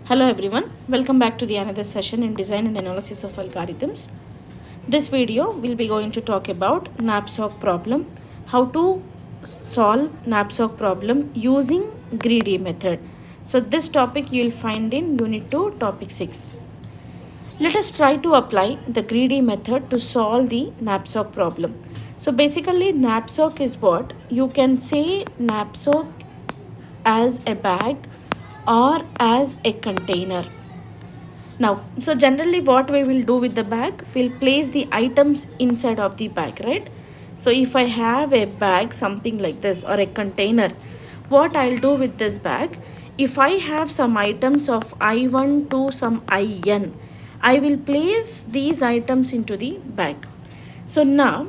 Hello everyone, welcome back to the another session in design and analysis of algorithms. This video will be going to talk about knapsack problem, how to solve knapsack problem using greedy method. So this topic you will find in unit 2 topic 6. Let us try to apply the greedy method to solve the knapsack problem. So basically knapsack is what? You can say knapsack as a bag or as a container. Now, so generally what we will do with the bag, we'll place the items inside of the bag, right? So if I have a bag, something like this, or a container, what I'll do with this bag, if I have some items of I1 to some IN, I will place these items into the bag. So now,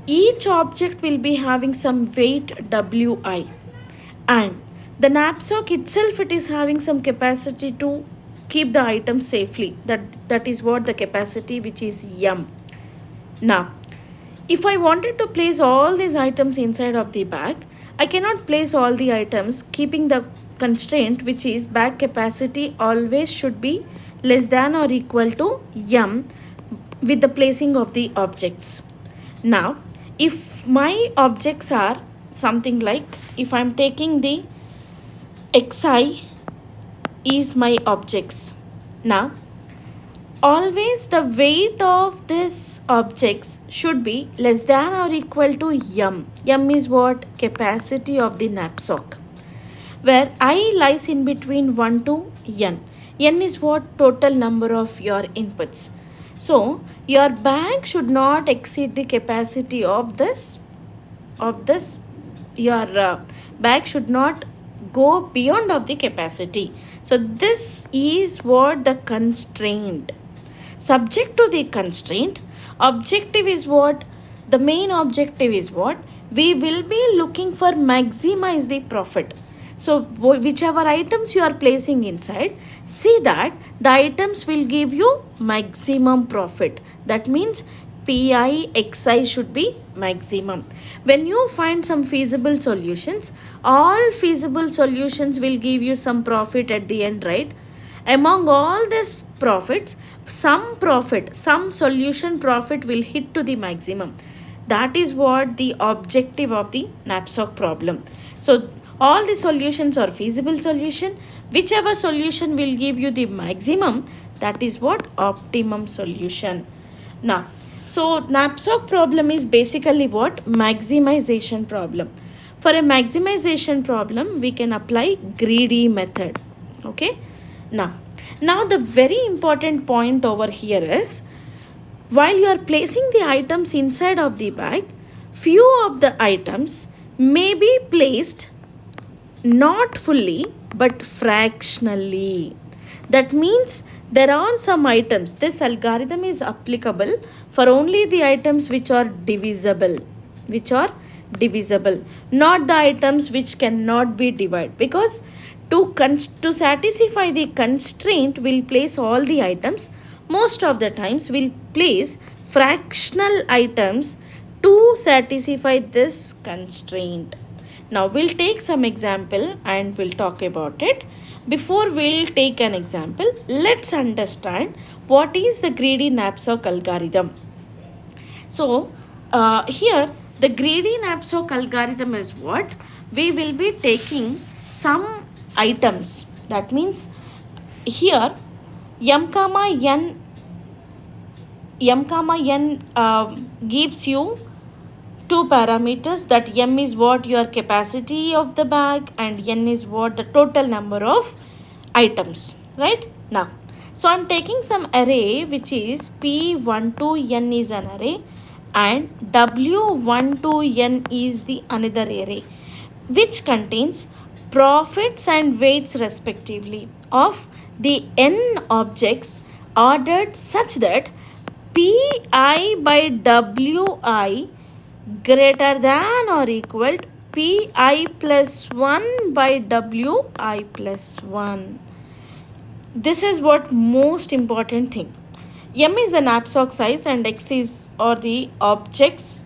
each object will be having some weight WI, and the knapsack itself, it is having some capacity to keep the item safely. That is what the capacity, which is M. Now if I wanted to place all these items inside of the bag, I cannot place all the items keeping the constraint, which is bag capacity always should be less than or equal to M with the placing of the objects. Now if my objects are something like, if I'm taking the xi is my objects. Now always the weight of these objects should be less than or equal to m. M is what? Capacity of the knapsack, where I lies in between 1 to n. N is what? Total number of your inputs. So your bag should not exceed the capacity of this your bag should not go beyond of the capacity. So this is what the constraint. Subject to the constraint, objective is what? The main objective is what? We will be looking for maximize the profit. So whichever items you are placing inside, see that the items will give you maximum profit. That means PI XI should be maximum. When you find some feasible solutions, all feasible solutions will give you some profit at the end, right? Among all these profits, some solution profit will hit to the maximum. That is what the objective of the knapsack problem. So all the solutions are feasible solution. Whichever solution will give you the maximum, that is what? Optimum solution. Now, so knapsack problem is basically what? Maximization problem. For a maximization problem, we can apply greedy method. Okay. Now the very important point over here is, while you are placing the items inside of the bag, few of the items may be placed not fully but fractionally. That means there are some items. This algorithm is applicable for only the items which are divisible, not the items which cannot be divided, because to satisfy the constraint, we'll place all the items. Most of the times we'll place fractional items to satisfy this constraint. Now we'll take some example and we'll talk about it. Before we'll take an example, let's understand what is the greedy knapsack algorithm. So here the greedy knapsack algorithm is what? We will be taking some items. That means here m comma n gives you two parameters, that m is what? Your capacity of the bag, and n is what? The total number of items, right? Now so I'm taking some array which is p1 to n is an array, and w1 to n is the another array, which contains profits and weights respectively of the n objects ordered such that pi by wi greater than or equal to pi plus 1 by wi plus 1. This is what most important thing. M is the knapsack size and X is or the objects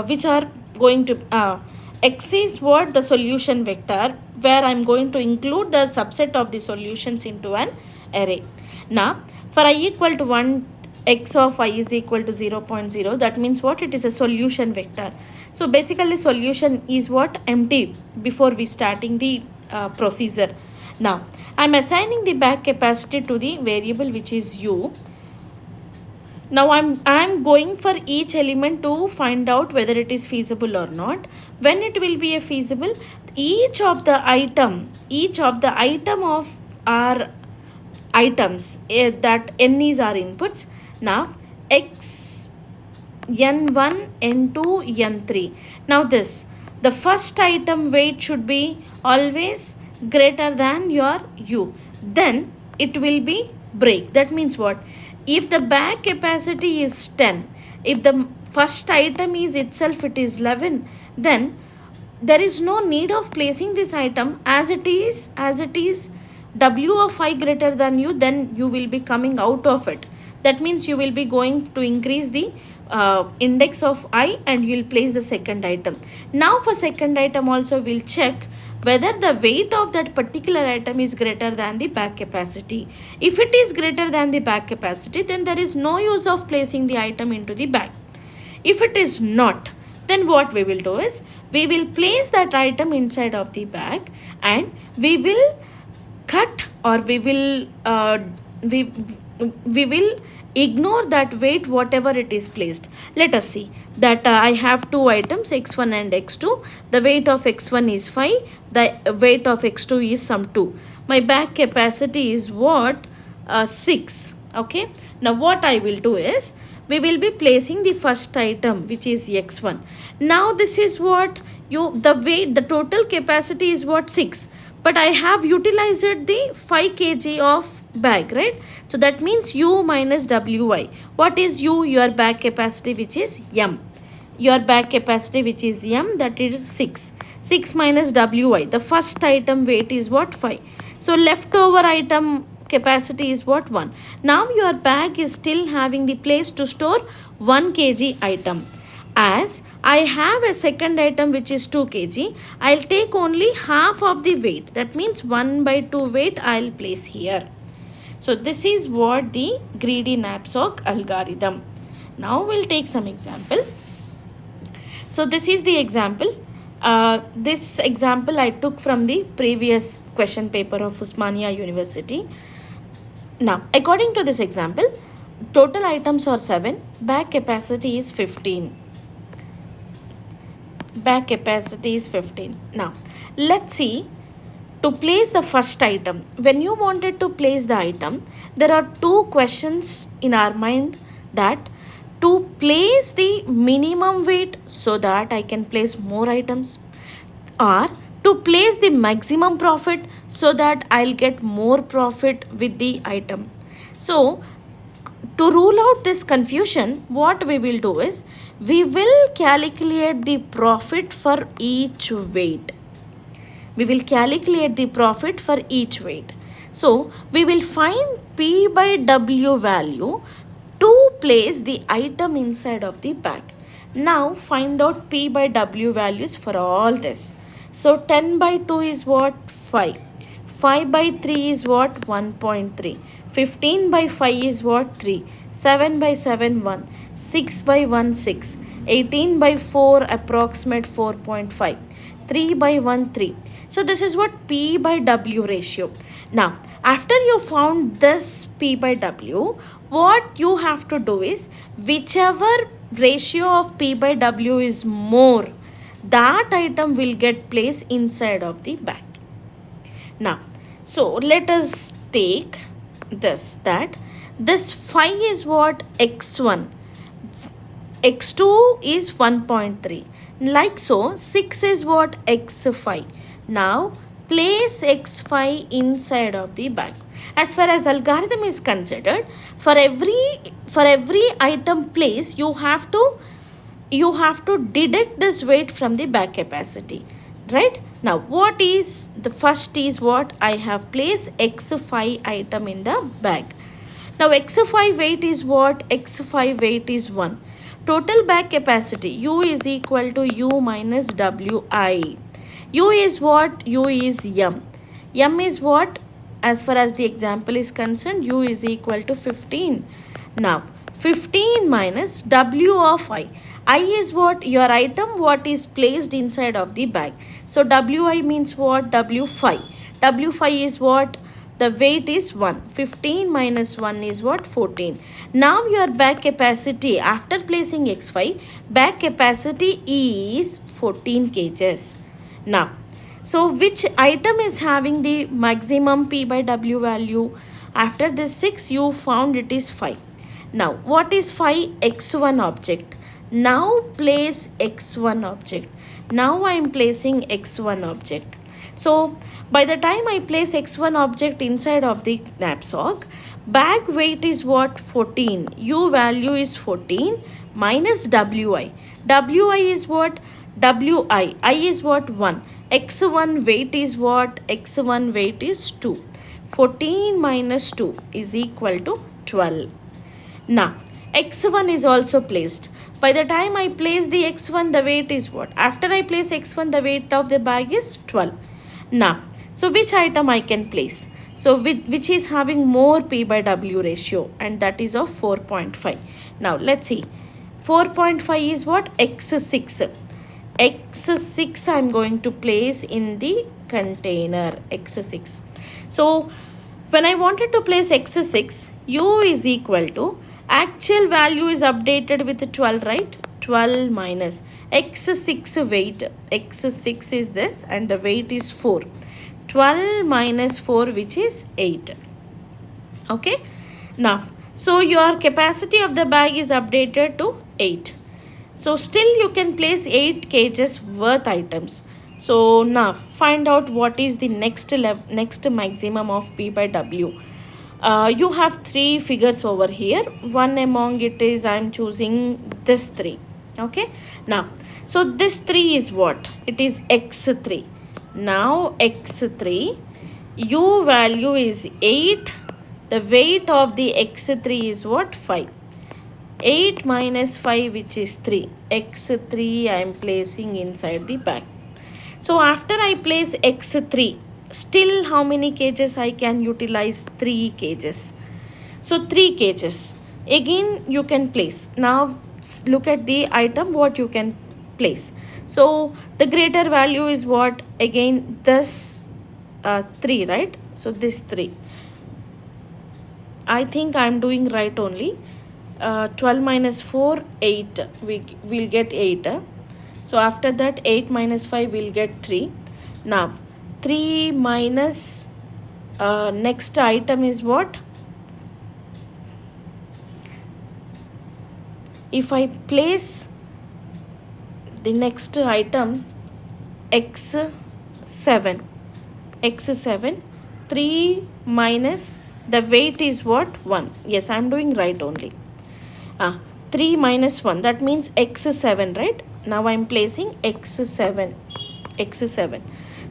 which are going to X is what? The solution vector, where I'm going to include the subset of the solutions into an array. Now, for I equal to 1, x of I is equal to 0.0. That means what? It is a solution vector. So basically solution is what? Empty before we starting the procedure. Now, I'm assigning the back capacity to the variable which is u. Now I'm going for each element to find out whether it is feasible or not. When it will be a feasible, each of the item of our items that n is our inputs. Now x n1 n2 n3. Now the first item weight should be always greater than your u. Then it will be break. That means what? If the bag capacity is 10, if the first item is itself it is 11, then there is no need of placing this item as it is w of I greater than u, then you will be coming out of it. That means you will be going to increase the index of I and you will place the second item. Now for second item also we'll check whether the weight of that particular item is greater than the bag capacity. If it is greater than the bag capacity, then there is no use of placing the item into the bag. If it is not, then what we will do is we will place that item inside of the bag and we will cut or we will ignore that weight whatever it is placed. Let us see that I have two items x1 and x2. The weight of x1 is 5, the weight of x2 is some 2. My bag capacity is what? 6. Okay, now what I will do is we will be placing the first item which is x1. Now this is what the total capacity is what? 6, but I have utilized the 5 kg of bag, right? So that means u minus wi. What is u? Your bag capacity which is m. Your bag capacity which is m, that is 6. 6 minus wi. The first item weight is what? 5. So leftover item capacity is what? 1. Now your bag is still having the place to store 1 kg item. As I have a second item which is 2 kg, I'll take only half of the weight. That means 1 by 2 weight I'll place here. So this is what the greedy knapsack algorithm. Now we'll take some example. So this is the example. This example I took from the previous question paper of Osmania University. Now according to this example, total items are 7, bag capacity is 15. Bag capacity is 15. Now let's see, to place the first item. When you wanted to place the item, there are two questions in our mind, that to place the minimum weight so that I can place more items, or to place the maximum profit so that I'll get more profit with the item. So to rule out this confusion, what we will do is we will calculate the profit for each weight. We will calculate the profit for each weight. So we will find P by W value to place the item inside of the bag. Now find out P by W values for all this. So 10 by 2 is what? 5. 5 by 3 is what? 1.3. 15 by 5 is what? 3. 7 by 7 1. 6 by 1 6. 18 by 4 approximate 4.5. 3 by 1 3. So this is what P by W ratio. Now after you found this P by W, what you have to do is whichever ratio of P by W is more, that item will get placed inside of the bag. Now so let us take this, that this 5 is what? X1. X2 is 1.3. Like so 6 is what? X5. Now place X5 inside of the bag. As far as algorithm is considered, for every item place you have to deduct this weight from the bag capacity, right? Now what is the first is what? I have placed X5 item in the bag. Now X5 weight is what? X5 weight is 1. Total bag capacity U is equal to U minus Wi. U is what? U is M. M is what? As far as the example is concerned, U is equal to 15. Now 15 minus W of I. I is what? Your item what is placed inside of the bag. So Wi means what? W5. W5 is what? The weight is 1. 15 minus 1 is what? 14. Now your bag capacity after placing x5, bag capacity is 14 kgs. Now, so which item is having the maximum P by W value? After this 6 you found it is 5. Now what is 5? X1 object. Now place X1 object. Now I am placing X1 object. So by the time I place X1 object inside of the knapsack, bag weight is what? 14. U value is 14 minus Wi. Wi is what? Wi. I is what? 1. X1 weight is what? X1 weight is 2. 14 minus 2 is equal to 12. Now, X1 is also placed. By the time I place the X1, the weight is what? After I place X1, the weight of the bag is 12. Now, so which item I can place? So which is having more P by W ratio, and that is of 4.5. Now let's see. 4.5 is what? X6. X6 I am going to place in the container. X6. So when I wanted to place X6, U is equal to actual value is updated with 12, right? 12 minus X6 weight. X6 is this and the weight is 4. 12 minus 4 which is 8. Okay. Now, so your capacity of the bag is updated to 8. So still you can place 8 kgs worth items. So now find out what is the next maximum of P by W. You have 3 figures over here. One among it is I am choosing this 3. Okay. Now, so this 3 is what? It is X3. Now X3, U value is 8. The weight of the X3 is what? 5. 8 minus 5 which is 3. X3 I am placing inside the bag. So after I place X3, still how many kgs I can utilize? 3 kgs. So 3 kgs. Again you can place. Now look at the item what you can place. So the greater value is what? Again this 3, right? So this 3. I think I am doing right only. 12 minus 4, 8. We will get 8. So after that 8 minus 5 will get 3. Now 3 minus next item is what? If I place the next item X7, 3 minus the weight is what? 1. Yes, I am doing right only. 3 minus 1, that means X7, right? Now I am placing X7.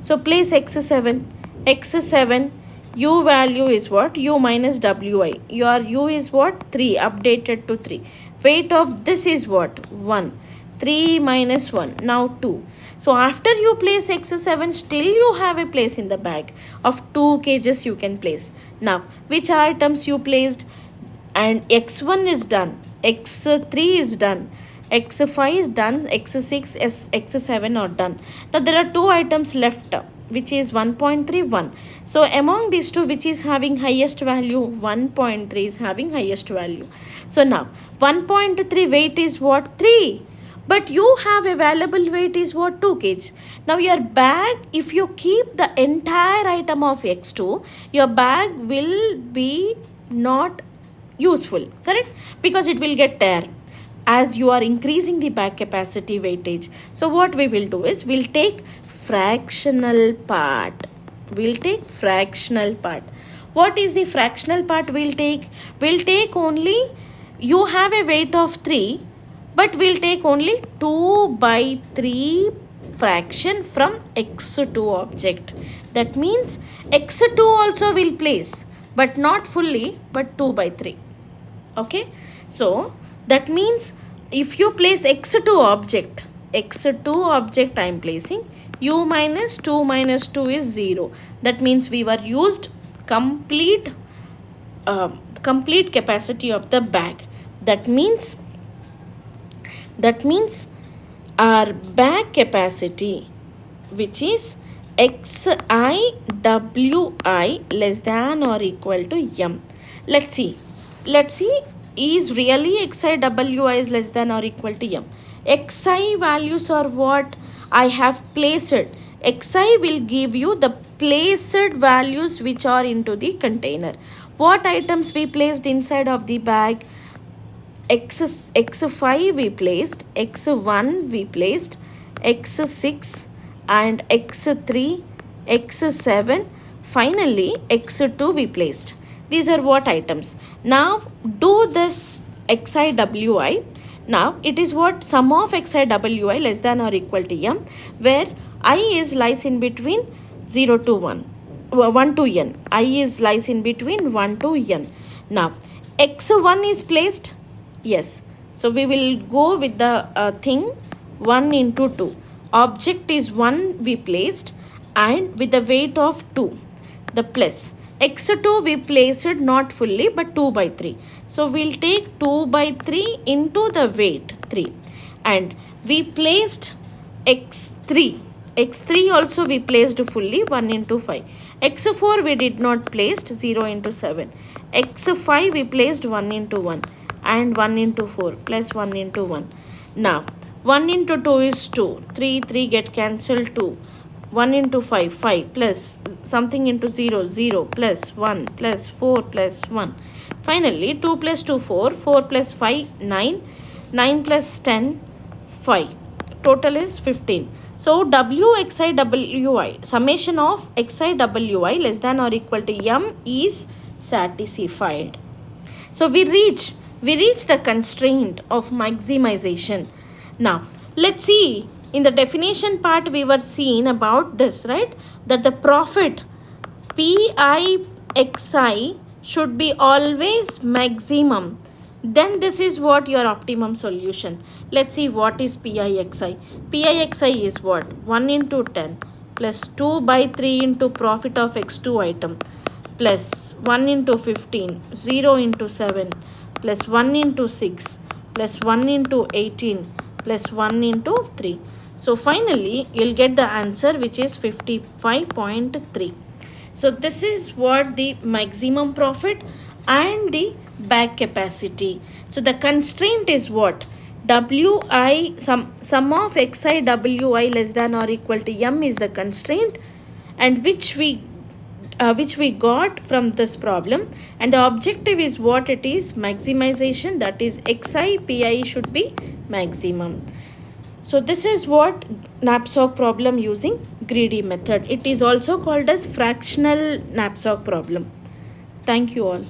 So place X7. U value is what? U minus Wi. Your U is what? 3, updated to 3. Weight of this is what? 1. 3 minus 1, now 2. So after you place X7, still you have a place in the bag of 2 kgs you can place. Now, which items you placed? And X1 is done, X3 is done, X5 is done, X6, X7 are done. Now there are 2 items left, which is 1.31. So among these 2, which is having highest value? 1.3 is having highest value. So now 1.3 weight is what? 3. But you have available weight is what? 2 kg. Now your bag, if you keep the entire item of X2, your bag will be not useful, correct? Because it will get tear as you are increasing the bag capacity weightage. So what we will do is we'll take fractional part. What is the fractional part we'll take? We'll take only, you have a weight of 3, but we'll take only 2 by 3 fraction from X2 object. That means X2 also will place, but not fully, but 2 by 3. Okay. So that means if you place x2 object I am placing, u minus 2 minus 2 is 0. That means we were used complete capacity of the bag. That means our bag capacity, which is xi wi less than or equal to m. Let's see, is really xi wi is less than or equal to m. Xi values are what I have placed. Xi will give you the placed values which are into the container. What items we placed inside of the bag? x5 we placed, x1 we placed, x6 and x3, x7, finally x2 we placed. These are what items. Now do this xiwi. Now it is what sum of xiwi less than or equal to m, where I is lies in between 0 to 1, 1 to n. I is lies in between 1 to n. Now x1 is placed. Yes, so we will go with the thing 1 into 2. Object is 1 we placed, and with the weight of 2, the plus. x2 we placed not fully but 2 by 3. So we'll take 2 by 3 into the weight 3. And we placed x3. x3 also we placed fully 1 into 5. x4 we did not placed 0 into 7. x5 we placed 1 into 1. And 1 into 4 plus 1 into 1. Now 1 into 2 is 2. 3 get cancelled 2. 1 into 5 plus something into 0 plus 1 plus 4 plus 1. Finally 2 plus 2 4 plus 5 9 plus 10 5. Total is 15. So wxiwi, summation of xiwi less than or equal to m is satisfied. So we reach the constraint of maximization. Now let's see, in the definition part we were seeing about this, right? That the profit pixi should be always maximum. Then this is what your optimum solution. Let's see what is pixi. Pixi is what? 1 into 10 plus 2 by 3 into profit of x2 item plus 1 into 15, 0 into 7 plus 1 into 6 plus 1 into 18 plus 1 into 3. So finally you'll get the answer, which is 55.3. So this is what the maximum profit and the bag capacity. So the constraint is what? Wi, sum of xi wi less than or equal to m is the constraint, and which we got from this problem, and the objective is what it is? Maximization, that is xi pi should be maximum. So this is what knapsack problem using greedy method. It is also called as fractional knapsack problem. Thank you all.